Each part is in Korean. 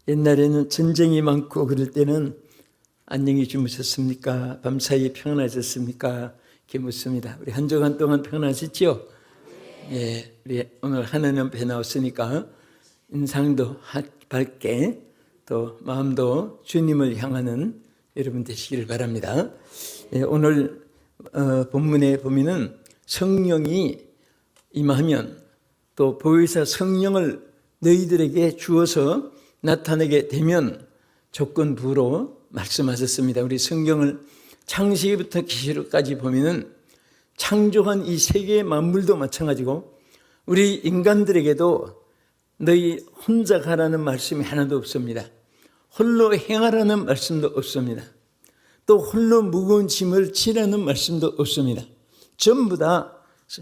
옛날에는 전쟁이 많고 그럴 때는 안녕히 주무셨습니까? 밤사이 평안하셨습니까? 이렇게 묻습니다. 우리 한 주간 동안 평안하셨죠? 예, 우리 오늘 하나님 앞에 나왔으니까 인상도 밝게 또 마음도 주님을 향하는 여러분 되시기를 바랍니다. 예, 오늘 본문에 보면은 성령이 임하면 또 보혜사 성령을 너희들에게 주어서 나타내게 되면 조건부로 말씀하셨습니다. 우리 성경을 창세기부터 계시록까지 보면은 창조한 이 세계의 만물도 마찬가지고 우리 인간들에게도 너희 혼자 가라는 말씀이 하나도 없습니다. 홀로 행하라는 말씀도 없습니다. 또 홀로 무거운 짐을 지라는 말씀도 없습니다. 전부 다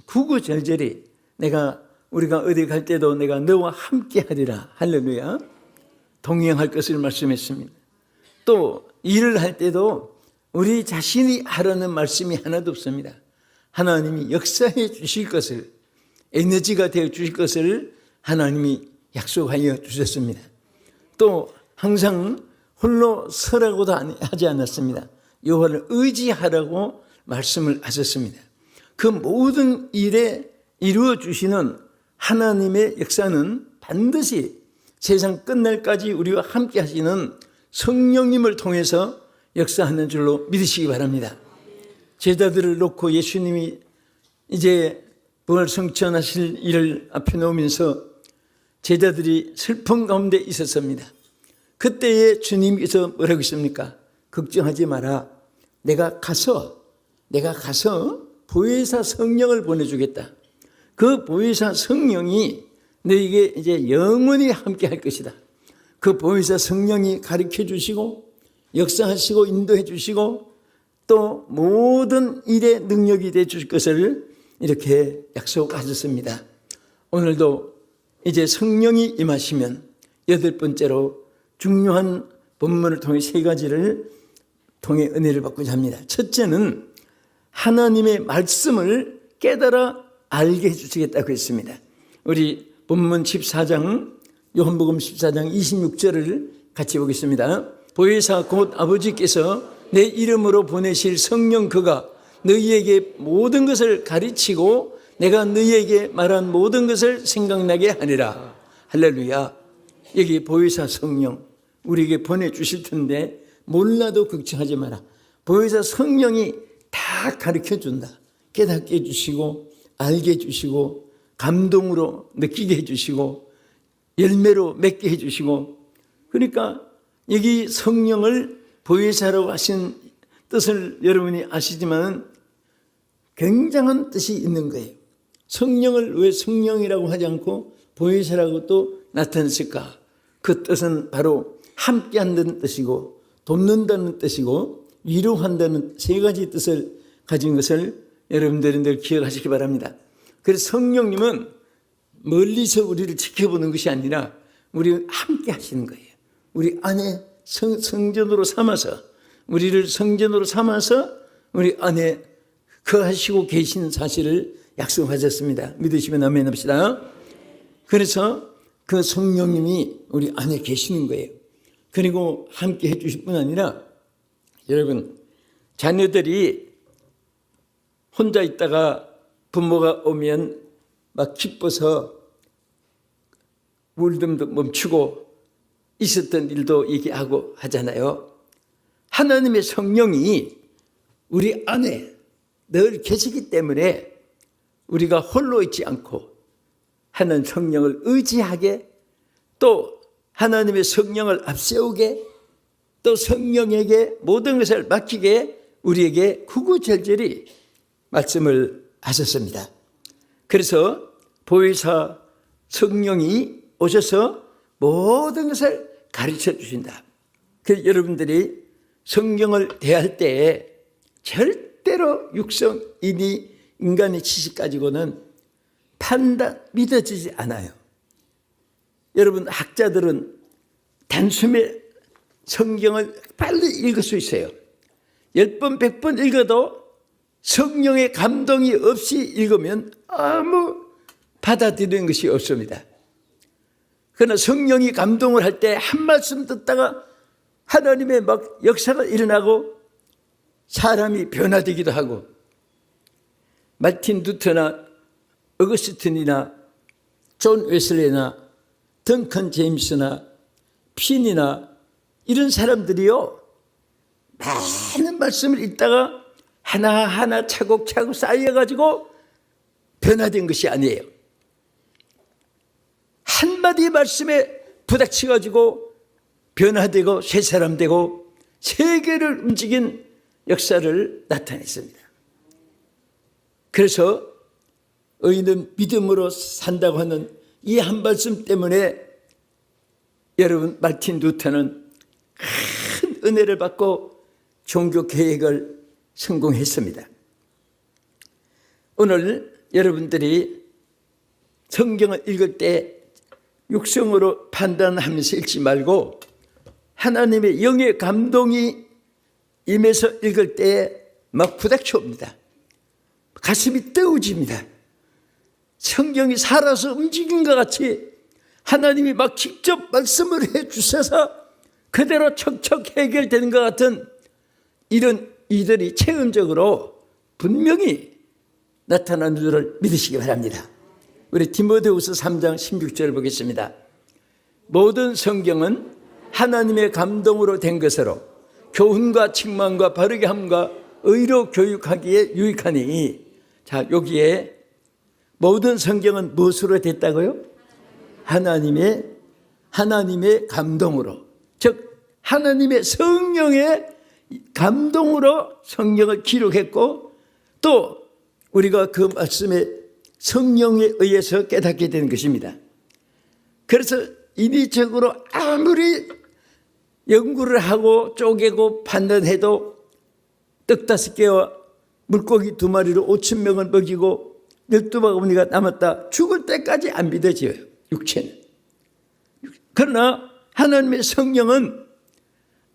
구구절절히 우리가 어디 갈 때도 내가 너와 함께 하리라. 할렐루야. 동행할 것을 말씀했습니다. 또 일을 할 때도 우리 자신이 하라는 말씀이 하나도 없습니다. 하나님이 역사해 주실 것을, 에너지가 되어 주실 것을 하나님이 약속하여 주셨습니다. 또 항상 홀로 서라고도 하지 않았습니다. 여호와를 의지하라고 말씀을 하셨습니다. 그 모든 일에 이루어 주시는 하나님의 역사는 반드시 세상 끝날까지 우리와 함께 하시는 성령님을 통해서 역사하는 줄로 믿으시기 바랍니다. 제자들을 놓고 예수님이 이제 부활 성천하실 일을 앞에 놓으면서 제자들이 슬픔 가운데 있었습니다. 그때에 주님께서 뭐라고 했습니까? 걱정하지 마라. 내가 가서 보혜사 성령을 보내주겠다. 그 보혜사 성령이 너에게 이제 영원히 함께 할 것이다. 그 보혜사 성령이 가르쳐 주시고 역사하시고 인도해 주시고 또 모든 일의 능력이 되어 주실 것을 이렇게 약속하셨습니다. 오늘도 이제 성령이 임하시면 여덟 번째로 중요한 본문을 통해 세 가지를 통해 은혜를 받고자 합니다. 첫째는 하나님의 말씀을 깨달아 알게 해주시겠다고 했습니다. 우리 본문 14장, 요한복음 14장 26절을 같이 보겠습니다. 보혜사 곧 아버지께서 내 이름으로 보내실 성령 그가 너희에게 모든 것을 가르치고 내가 너희에게 말한 모든 것을 생각나게 하리라. 할렐루야. 여기 보혜사 성령 우리에게 보내주실 텐데 몰라도 걱정하지 마라. 보혜사 성령이 다 가르쳐준다. 깨닫게 해주시고 알게 해주시고 감동으로 느끼게 해주시고 열매로 맺게 해주시고, 그러니까 여기 성령을 보혜사라고 하신 뜻을 여러분이 아시지만 굉장한 뜻이 있는 거예요. 성령을 왜 성령이라고 하지 않고 보혜사라고 또 나타냈을까? 그 뜻은 바로 함께한다는 뜻이고 돕는다는 뜻이고 위로한다는 세 가지 뜻을 가진 것을 여러분들이 늘 기억하시기 바랍니다. 그래서 성령님은 멀리서 우리를 지켜보는 것이 아니라 우리 함께 하시는 거예요. 우리 안에 성전으로 삼아서 우리를 성전으로 삼아서 우리 안에 거하시고 계시는 사실을 약속하셨습니다. 믿으시면 아멘 합시다. 그래서 그 성령님이 우리 안에 계시는 거예요. 그리고 함께 해주실 뿐 아니라 여러분 자녀들이 혼자 있다가 부모가 오면 막 기뻐서 울음도 멈추고 있었던 일도 얘기하고 하잖아요. 하나님의 성령이 우리 안에 늘 계시기 때문에 우리가 홀로 있지 않고 하나님 성령을 의지하게 또 하나님의 성령을 앞세우게 또 성령에게 모든 것을 맡기게 우리에게 구구절절히 말씀을 하셨습니다. 그래서 보혜사 성령이 오셔서 모든 것을 가르쳐 주신다. 그래서 여러분들이 성경을 대할 때 절대로 육성이니 인간의 지식 가지고는 믿어지지 않아요. 여러분 학자들은 단숨에 성경을 빨리 읽을 수 있어요. 10번, 100번 읽어도 성령의 감동이 없이 읽으면 아무 받아들이는 것이 없습니다. 그러나 성령이 감동을 할 때 한 말씀 듣다가 하나님의 막 역사가 일어나고 사람이 변화되기도 하고, 마틴 루터나 어거스틴이나 존 웨슬리나 덩컨 제임스나 핀이나 이런 사람들이요, 많은 말씀을 읽다가 하나하나 차곡차곡 쌓여가지고 변화된 것이 아니에요. 한마디 말씀에 부닥쳐가지고 변화되고 새 사람 되고 세계를 움직인 역사를 나타냈습니다. 그래서 의인은 믿음으로 산다고 하는 이 한 말씀 때문에 여러분, 마틴 루터는 큰 은혜를 받고 종교 개혁을 성공했습니다. 오늘 여러분들이 성경을 읽을 때 육성으로 판단하면서 읽지 말고 하나님의 영의 감동이 임해서 읽을 때 막 부닥쳐옵니다. 가슴이 뜨거워집니다. 성경이 살아서 움직인 것 같이 하나님이 막 직접 말씀을 해 주셔서 그대로 척척 해결되는 것 같은 이런 이들이 체험적으로 분명히 나타나는 줄을 믿으시기 바랍니다. 우리 디모데후서 3장 16절을 보겠습니다. 모든 성경은 하나님의 감동으로 된 것으로 교훈과 책망과 바르게 함과 의로 교육하기에 유익하니. 자, 여기에 모든 성경은 무엇으로 됐다고요? 하나님의 감동으로, 즉 하나님의 성령의 감동으로 성경을 기록했고, 또 우리가 그 말씀에 성령에 의해서 깨닫게 되는 것입니다. 그래서 인위적으로 아무리 연구를 하고 쪼개고 판단해도 떡 5개와 물고기 2마리로 5,000명을 먹이고 12바구니가 남았다, 죽을 때까지 안 믿어져요, 육체는. 그러나 하나님의 성령은,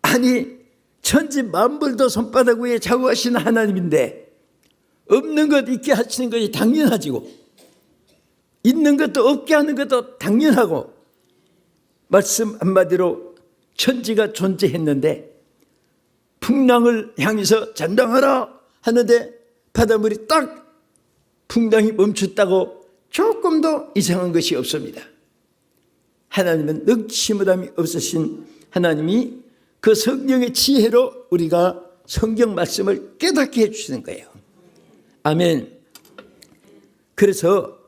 아니 천지 만물도 손바닥 위에 좌우하시는 하나님인데 없는 것 있게 하시는 것이 당연하지고 있는 것도 없게 하는 것도 당연하고, 말씀 한마디로 천지가 존재했는데 풍랑을 향해서 전당하라 하는데 바닷물이 딱 풍랑이 멈췄다고 조금도 이상한 것이 없습니다. 하나님은 늑시무담이 없으신 하나님이 그 성령의 지혜로 우리가 성경 말씀을 깨닫게 해주시는 거예요. 아멘. 그래서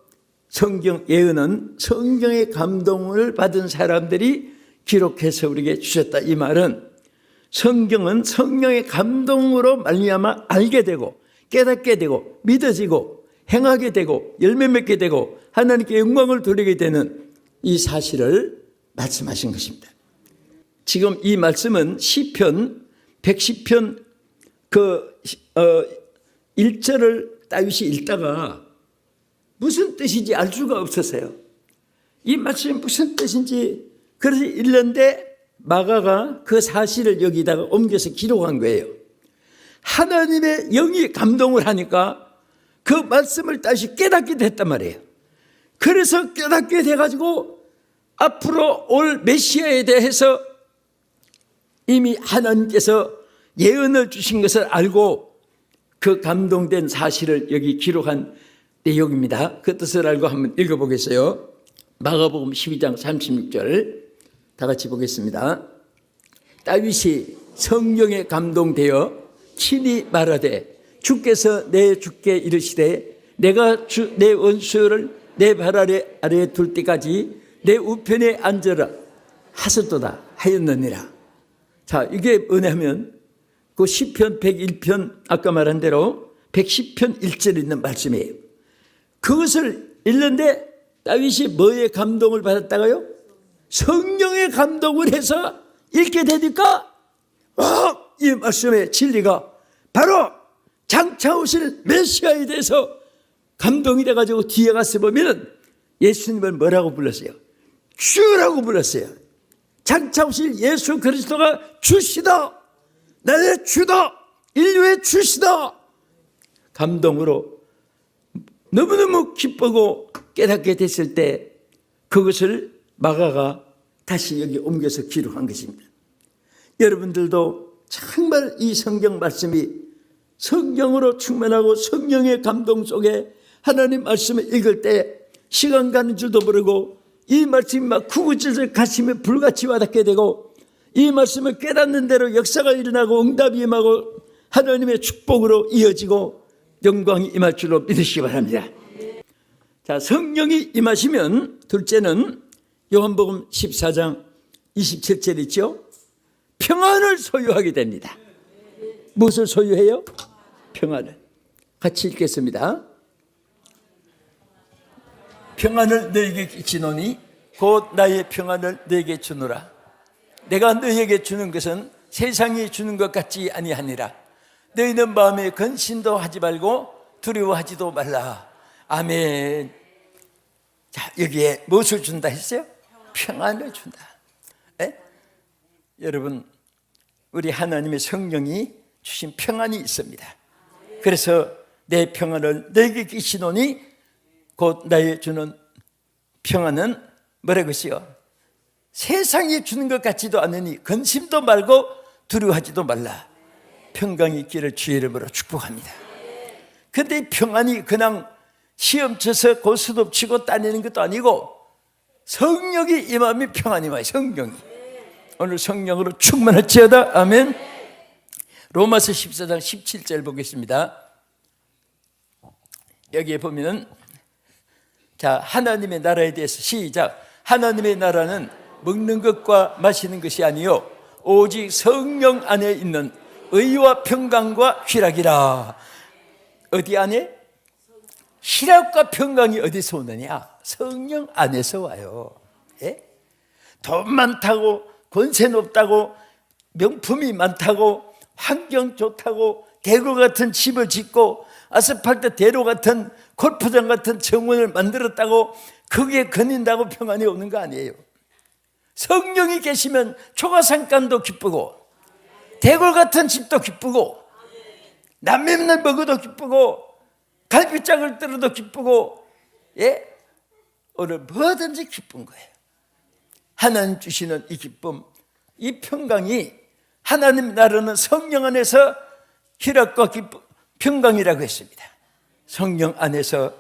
성경 예언은 성경의 감동을 받은 사람들이 기록해서 우리에게 주셨다. 이 말은 성경은 성령의 감동으로 말미암아 알게 되고 깨닫게 되고 믿어지고 행하게 되고 열매 맺게 되고 하나님께 영광을 돌리게 되는 이 사실을 말씀하신 것입니다. 지금 이 말씀은 시편 110편 1절을 다윗이 읽다가 무슨 뜻인지 알 수가 없었어요. 이 말씀이 무슨 뜻인지 그래서 읽는데 마가가 그 사실을 여기다가 옮겨서 기록한 거예요. 하나님의 영이 감동을 하니까 그 말씀을 다시 깨닫게 됐단 말이에요. 그래서 깨닫게 돼가지고 앞으로 올 메시아에 대해서 이미 하나님께서 예언을 주신 것을 알고 그 감동된 사실을 여기 기록한 내용입니다. 그 뜻을 알고 한번 읽어보겠어요. 마가복음 12장 36절 다 같이 보겠습니다. 다윗이 성령에 감동되어 친히 말하되 주께서 내 주께 이르시되 내가 내 원수를 내 발 아래에 둘 때까지 내 우편에 앉으라 하셨도다 하였느니라. 자, 이게 뭐냐면 그 시편 101편 아까 말한 대로 110편 1절에 있는 말씀이에요. 그것을 읽는데 다윗이 뭐에 감동을 받았다고요? 성령의 감동을 해서 읽게 되니까 이 말씀의 진리가 바로 장차 오실 메시아에 대해서 감동이 돼가지고 뒤에 가서 보면 예수님을 뭐라고 불렀어요? 주라고 불렀어요. 장차 오실 예수 그리스도가 주시다, 나의 주다, 인류의 주시다. 감동으로 너무너무 기쁘고 깨닫게 됐을 때 그것을 마가가 다시 여기 옮겨서 기록한 것입니다. 여러분들도 정말 이 성경 말씀이 성경으로 충만하고 성령의 감동 속에 하나님 말씀을 읽을 때 시간 가는 줄도 모르고 이 말씀이 막 구구절절 가슴에 불같이 와닿게 되고 이 말씀을 깨닫는 대로 역사가 일어나고 응답이 임하고 하나님의 축복으로 이어지고 영광이 임할 줄로 믿으시기 바랍니다. 자, 성령이 임하시면 둘째는 요한복음 14장 27절 있죠? 평안을 소유하게 됩니다. 무엇을 소유해요? 평안을. 같이 읽겠습니다. 평안을 너에게 끼치노니 곧 나의 평안을 너에게 주노라. 내가 너에게 주는 것은 세상이 주는 것 같지 아니하니라. 너희는 마음에 근심도 하지 말고 두려워하지도 말라. 아멘. 자, 여기에 무엇을 준다 했어요? 평안을 준다. 에? 여러분, 우리 하나님의 성령이 주신 평안이 있습니다. 그래서 내 평안을 너에게 끼치노니 곧 나의 주는 평안은 뭐라고 했어요? 세상이 주는 것 같지도 않으니 근심도 말고 두려워하지도 말라. 평강이 있기를 주의 이름으로 축복합니다. 그런데 이 평안이 그냥 시험 쳐서 고스톱 치고 따내는 것도 아니고 성령이 임하면 평안이 와요. 성령이. 오늘 성령으로 충만할지어다. 아멘. 로마서 14장 17절 보겠습니다. 여기에 보면은 자, 하나님의 나라에 대해서 시작. 하나님의 나라는 먹는 것과 마시는 것이 아니요 오직 성령 안에 있는 의와 평강과 희락이라. 어디 안에? 희락과 평강이 어디서 오느냐? 성령 안에서 와요. 예? 돈 많다고 권세 높다고 명품이 많다고 환경 좋다고 대구 같은 집을 짓고 아스팔트 대로 같은 골프장 같은 정원을 만들었다고 그게 거닌다고 평안이 오는 거 아니에요. 성령이 계시면 초가상간도 기쁘고 대골 같은 집도 기쁘고 남매날 먹어도 기쁘고 갈비짝을 들어도 기쁘고 예? 오늘 뭐든지 기쁜 거예요. 하나님 주시는 이 기쁨, 이 평강이 하나님 나라는 성령 안에서 희락과 기쁨, 평강이라고 했습니다. 성령 안에서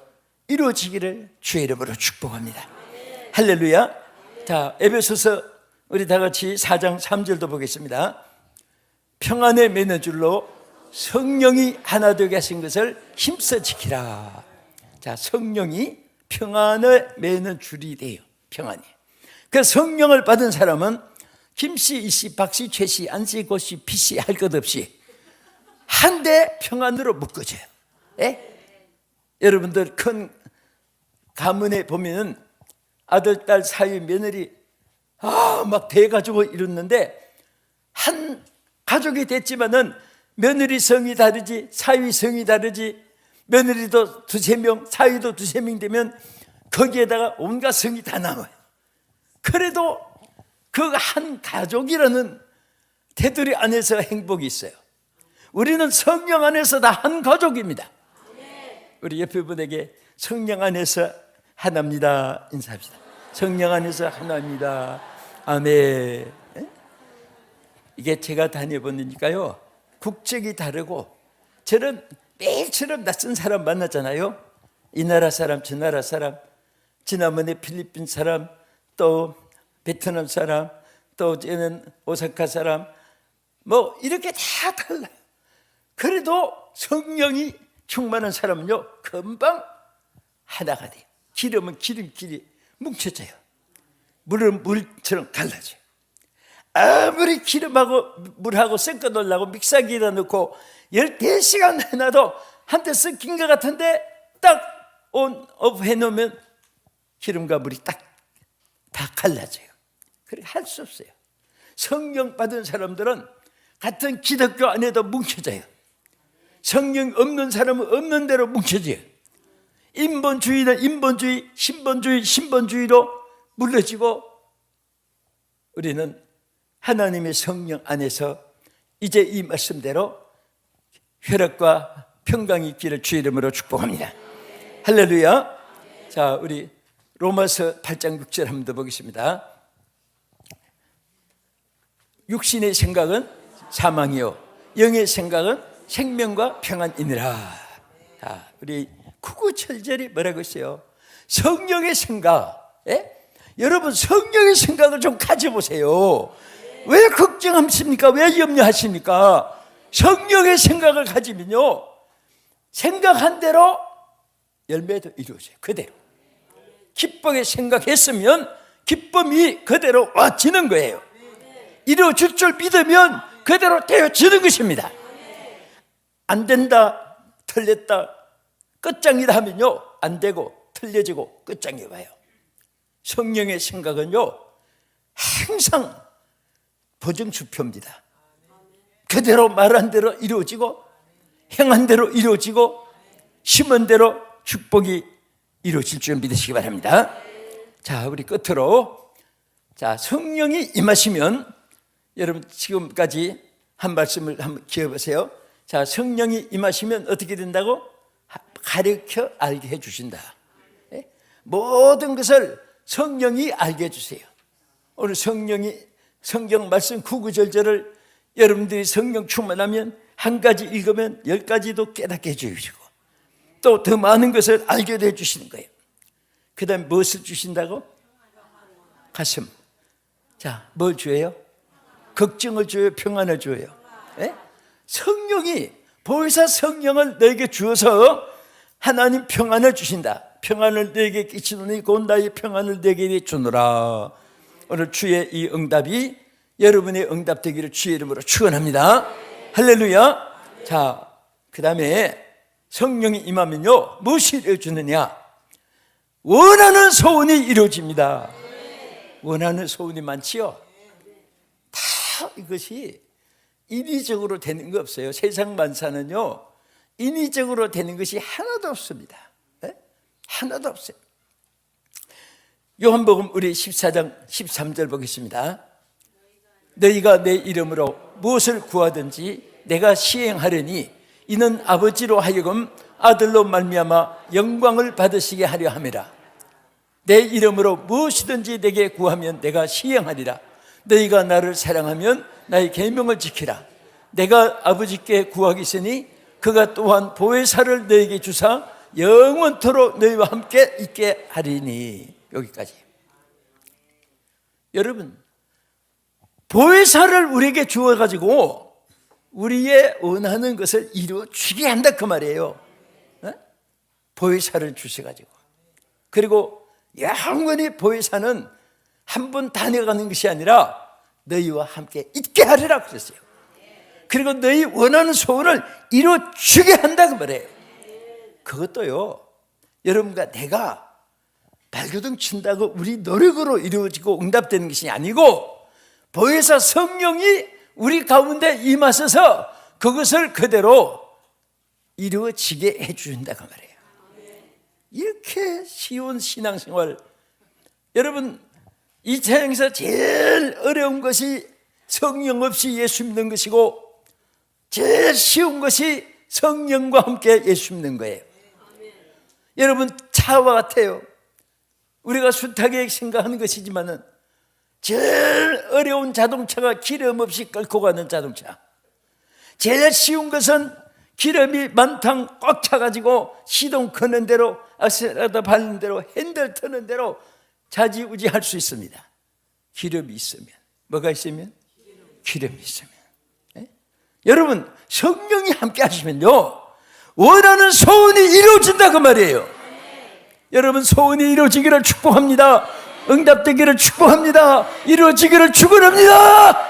이루어지기를 주의 이름으로 축복합니다. 할렐루야. 자, 에베소서 우리 다 같이 4장 3절도 보겠습니다. 평안에 매는 줄로 성령이 하나 되게 하신 것을 힘써 지키라. 자, 성령이 평안을 매는 줄이 돼요. 평안이. 그 성령을 받은 사람은 김씨, 이씨, 박씨, 최씨, 안씨, 고씨, 피씨 할 것 없이 한데 평안으로 묶어져요. 예? 여러분들 큰 가문에 보면은 아들, 딸 사이 며느리 막 돼가지고 이랬는데 한 가족이 됐지만은 며느리 성이 다르지, 사위 성이 다르지, 며느리도 두세 명, 사위도 두세 명 되면 거기에다가 온갖 성이 다 나와요. 그래도 그 한 가족이라는 테두리 안에서 행복이 있어요. 우리는 성령 안에서 다 한 가족입니다. 우리 옆에 분에게 성령 안에서 하나입니다 인사합시다. 성령 안에서 하나입니다. 아멘. 이게 제가 다녀보니까요, 국적이 다르고 저는 매일처럼 낯선 사람 만났잖아요. 이 나라 사람, 저 나라 사람, 지난번에 필리핀 사람, 또 베트남 사람, 또 저는 오사카 사람, 뭐 이렇게 다 달라요. 그래도 성령이 충만한 사람은요 금방 하나가 돼요. 기름은 기름끼리 뭉쳐져요. 물은 물처럼 갈라져요. 아무리 기름하고 물하고 섞어 놓으려고 믹서기에다 넣고 14시간 해놔도 한때 섞인 것 같은데 딱 온업 해놓으면 기름과 물이 딱 다 갈라져요. 그렇게 할 수 없어요. 성령 받은 사람들은 같은 기독교 안에도 뭉쳐져요. 성령 없는 사람은 없는 대로 뭉쳐져요. 인본주의는 인본주의, 신본주의, 신본주의로 물러지고 우리는 하나님의 성령 안에서 이제 이 말씀대로 혈액과 평강이 있기를 주의 이름으로 축복합니다. 할렐루야. 자, 우리 로마서 8장 6절 한번 더 보겠습니다. 육신의 생각은 사망이요 영의 생각은 생명과 평안이니라. 자, 우리 구구절절이 뭐라고 했어요? 성령의 생각. 여러분 성령의 생각을 좀 가져보세요. 왜 걱정하십니까? 왜 염려하십니까? 성령의 생각을 가지면요, 생각한 대로 열매도 이루어져요. 그대로 기쁘게 생각했으면 기쁨이 그대로 와지는 거예요. 이루어질 줄 믿으면 그대로 되어지는 것입니다. 안 된다, 틀렸다, 끝장이다 하면요, 안 되고 틀려지고 끝장이 와요. 성령의 생각은요, 항상 보증수표입니다. 그대로 말한 대로 이루어지고 행한 대로 이루어지고 심은 대로 축복이 이루어질 줄 믿으시기 바랍니다. 자, 우리 끝으로, 자, 성령이 임하시면, 여러분 지금까지 한 말씀을 한번 기억해보세요. 자, 성령이 임하시면 어떻게 된다고? 가르쳐 알게 해주신다. 모든 것을 성령이 알게 해주세요. 오늘 성경 말씀 구구절절을 여러분들이 성령 충만하면 한 가지 읽으면 10가지도 깨닫게 해주시고 또 더 많은 것을 알게 해주시는 거예요. 그 다음에 무엇을 주신다고? 가슴. 자, 뭘 줘요? 걱정을 줘요? 평안을 줘요? 성령이, 보혜사 성령을 너에게 주어서 하나님 평안을 주신다. 평안을 너에게 끼치노니 곧 나의 평안을 너에게 주노라. 오늘 주의 이 응답이 여러분의 응답 되기를 주의 이름으로 축원합니다. 할렐루야. 자, 그 다음에 성령이 임하면요, 무엇이 이루어지느냐? 원하는 소원이 이루어집니다. 원하는 소원이 많지요? 다 이것이 인위적으로 되는 거 없어요. 세상 만사는요, 인위적으로 되는 것이 하나도 없습니다. 하나도 없어요. 요한복음 우리 14장 13절 보겠습니다. 너희가 내 이름으로 무엇을 구하든지 내가 시행하려니 이는 아버지로 하여금 아들로 말미암아 영광을 받으시게 하려 함이라. 내 이름으로 무엇이든지 내게 구하면 내가 시행하리라. 너희가 나를 사랑하면 나의 계명을 지키라. 내가 아버지께 구하겠으니 그가 또한 보혜사를 너희에게 주사 영원토록 너희와 함께 있게 하리니. 여기까지. 여러분, 보혜사를 우리에게 주어가지고 우리의 원하는 것을 이루어주게 한다 그 말이에요. 보혜사를 주셔가지고. 그리고 영원히 보혜사는 한 번 다녀가는 것이 아니라 너희와 함께 있게 하리라 그랬어요. 그리고 너희 원하는 소원을 이루어주게 한다 그 말이에요. 그것도요, 여러분과 내가 발교등 친다고 우리 노력으로 이루어지고 응답되는 것이 아니고 보혜사 성령이 우리 가운데 임하셔서 그것을 그대로 이루어지게 해준다 그 말이에요. 이렇게 쉬운 신앙생활. 여러분, 이 세상에서 제일 어려운 것이 성령 없이 예수 믿는 것이고 제일 쉬운 것이 성령과 함께 예수 믿는 거예요. 여러분, 차와 같아요. 우리가 숱하게 생각하는 것이지만은 제일 어려운 자동차가 기름 없이 끌고 가는 자동차. 제일 쉬운 것은 기름이 만탕 꽉 차가지고 시동 거는 대로, 악셀레라터 밟는 대로, 핸들 트는 대로 자지우지할 수 있습니다. 기름이 있으면. 뭐가 있으면? 기름이 있으면. 여러분, 성령이 함께 하시면요, 원하는 소원이 이루어진다 그 말이에요. 여러분, 소원이 이루어지기를 축복합니다. 응답되기를 축복합니다. 이루어지기를 축원합니다.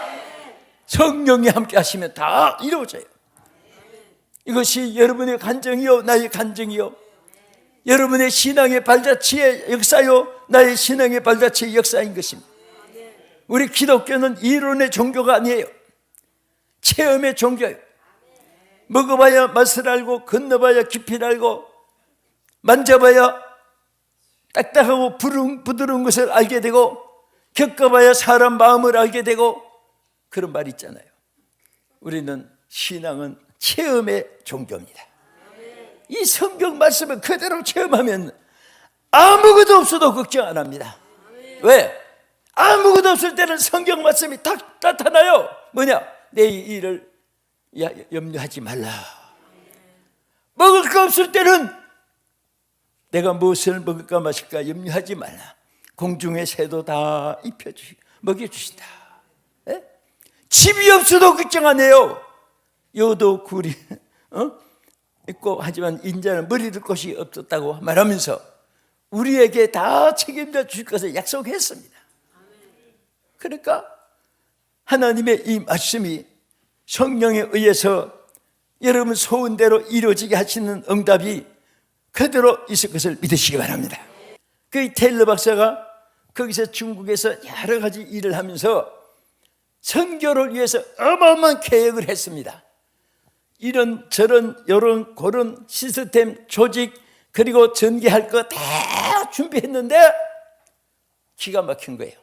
성령이 함께 하시면 다 이루어져요. 이것이 여러분의 간증이요, 나의 간증이요, 여러분의 신앙의 발자취의 역사요, 나의 신앙의 발자취의 역사인 것입니다. 우리 기독교는 이론의 종교가 아니에요. 체험의 종교예요. 먹어봐야 맛을 알고, 건너봐야 깊이를 알고, 만져봐야 딱딱하고 부드러운 것을 알게 되고, 겪어봐야 사람 마음을 알게 되고, 그런 말이 있잖아요. 우리는 신앙은 체험의 종교입니다. 이 성경 말씀을 그대로 체험하면 아무것도 없어도 걱정 안 합니다. 왜? 아무것도 없을 때는 성경 말씀이 딱 나타나요. 뭐냐? 내 일을 염려하지 말라. 먹을 거 없을 때는 내가 무엇을 먹을까 마실까 염려하지 말라. 공중의 새도 다 입혀주시고 먹여주신다. 에? 집이 없어도 걱정 안 해요. 요도 굴이 있고 하지만 인자는 머리둘 곳이 없었다고 말하면서 우리에게 다 책임져 주실 것을 약속했습니다. 그러니까 하나님의 이 말씀이 성령에 의해서 여러분 소원대로 이루어지게 하시는 응답이 그대로 있을 것을 믿으시기 바랍니다. 그 테일러 박사가 거기서 중국에서 여러 가지 일을 하면서 선교를 위해서 어마어마한 계획을 했습니다. 이런 저런 요런 그런 시스템 조직 그리고 전개할 거 다 준비했는데 기가 막힌 거예요.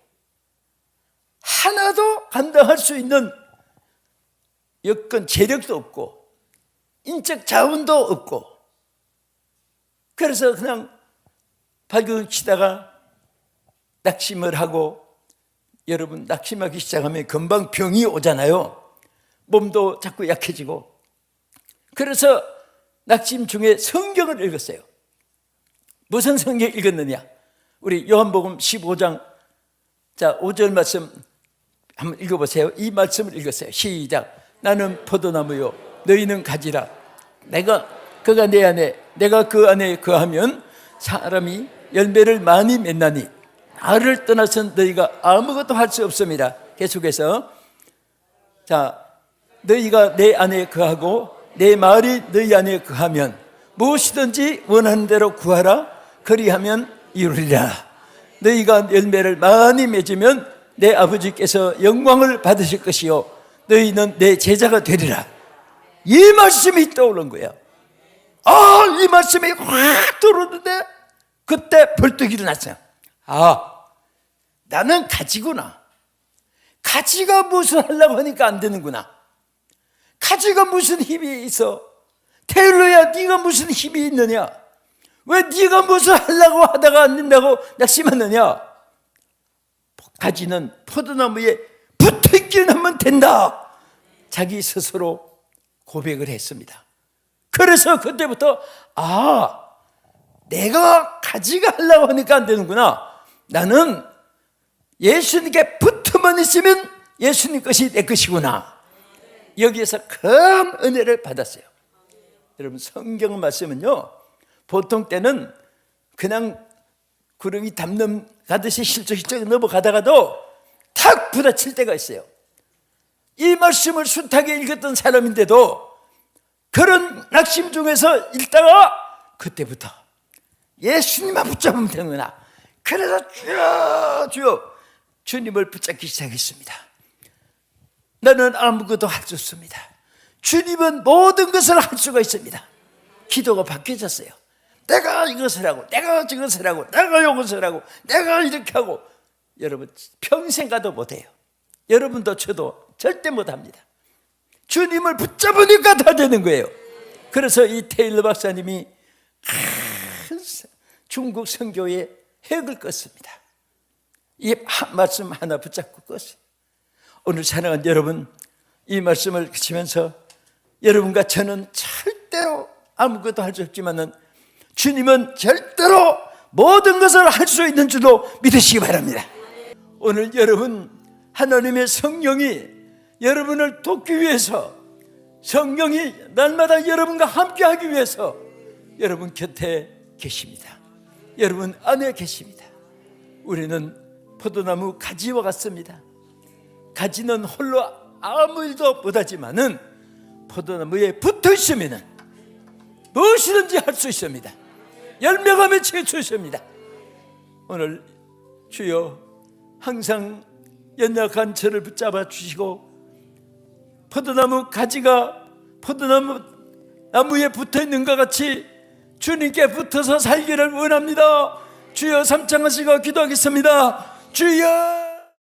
하나도 감당할 수 있는 여건 재력도 없고 인적 자원도 없고 그래서 그냥 발극을 치다가 낙심을 하고 여러분 낙심하기 시작하면 금방 병이 오잖아요. 몸도 자꾸 약해지고 그래서 낙심 중에 성경을 읽었어요. 무슨 성경 읽었느냐? 우리 요한복음 15장 자 5절 말씀 한번 읽어보세요. 이 말씀을 읽었어요. 시작. 나는 포도나무요 너희는 가지라. 내가 그가 내 안에 내가 그 안에 거하면 사람이 열매를 많이 맺나니 나를 떠나선 너희가 아무것도 할 수 없습니다. 계속해서 자 너희가 내 안에 거하고 내 말이 너희 안에 거하면 무엇이든지 원하는 대로 구하라. 그리하면 이루리라. 너희가 열매를 많이 맺으면 내 아버지께서 영광을 받으실 것이요 너희는 내 제자가 되리라. 이 말씀이 떠오른 거예요. 이 말씀이 확 들어오는데 그때 벌떡 일어났어요. 나는 가지구나. 가지가 무슨 하려고 하니까 안 되는구나. 가지가 무슨 힘이 있어? 테일러야 네가 무슨 힘이 있느냐? 왜 네가 무슨 하려고 하다가 안 된다고 낙심하느냐? 가지는 포도나무에 붙어있기만 하면 된다. 자기 스스로 고백을 했습니다. 그래서 그때부터 내가 가지가 하려고 하니까 안 되는구나. 나는 예수님께 붙어만 있으면 예수님 것이 내 것이구나. 여기에서 큰 은혜를 받았어요. 여러분 성경 말씀은요 보통 때는 그냥 구름이 담 가듯이 실쩍실쩍 넘어가다가도 탁 부딪힐 때가 있어요. 이 말씀을 숱하게 읽었던 사람인데도 그런 낙심 중에서 읽다가 그때부터 예수님만 붙잡으면 되는구나. 그래서 주여 주님을 붙잡기 시작했습니다. 나는 아무것도 할 수 없습니다. 주님은 모든 것을 할 수가 있습니다. 기도가 바뀌어졌어요. 내가 이것을 하고 내가 저것을 하고 내가 이것을 하고 내가 이렇게 하고 여러분 평생 가도 못해요. 여러분도 저도 절대 못합니다. 주님을 붙잡으니까 다 되는 거예요. 그래서 이 테일러 박사님이 큰 중국 선교의 핵을 껐습니다. 이 말씀 하나 붙잡고 껐어요. 오늘 사랑하는 여러분, 이 말씀을 그치면서 여러분과 저는 절대로 아무것도 할 수 없지만은 주님은 절대로 모든 것을 할 수 있는 줄로 믿으시기 바랍니다. 오늘 여러분 하나님의 성령이 여러분을 돕기 위해서 성령이 날마다 여러분과 함께하기 위해서 여러분 곁에 계십니다. 여러분 안에 계십니다. 우리는 포도나무 가지와 같습니다. 가지는 홀로 아무 일도 못하지만은 포도나무에 붙어 있으면은 무엇이든지 할 수 있습니다. 열매가 맺힐 수 있습니다. 오늘 주여 항상 연약한 저를 붙잡아 주시고 포도나무 가지가 포도나무에 붙어 있는 것 같이 주님께 붙어서 살기를 원합니다. 주여 삼창하시고 기도하겠습니다. 주여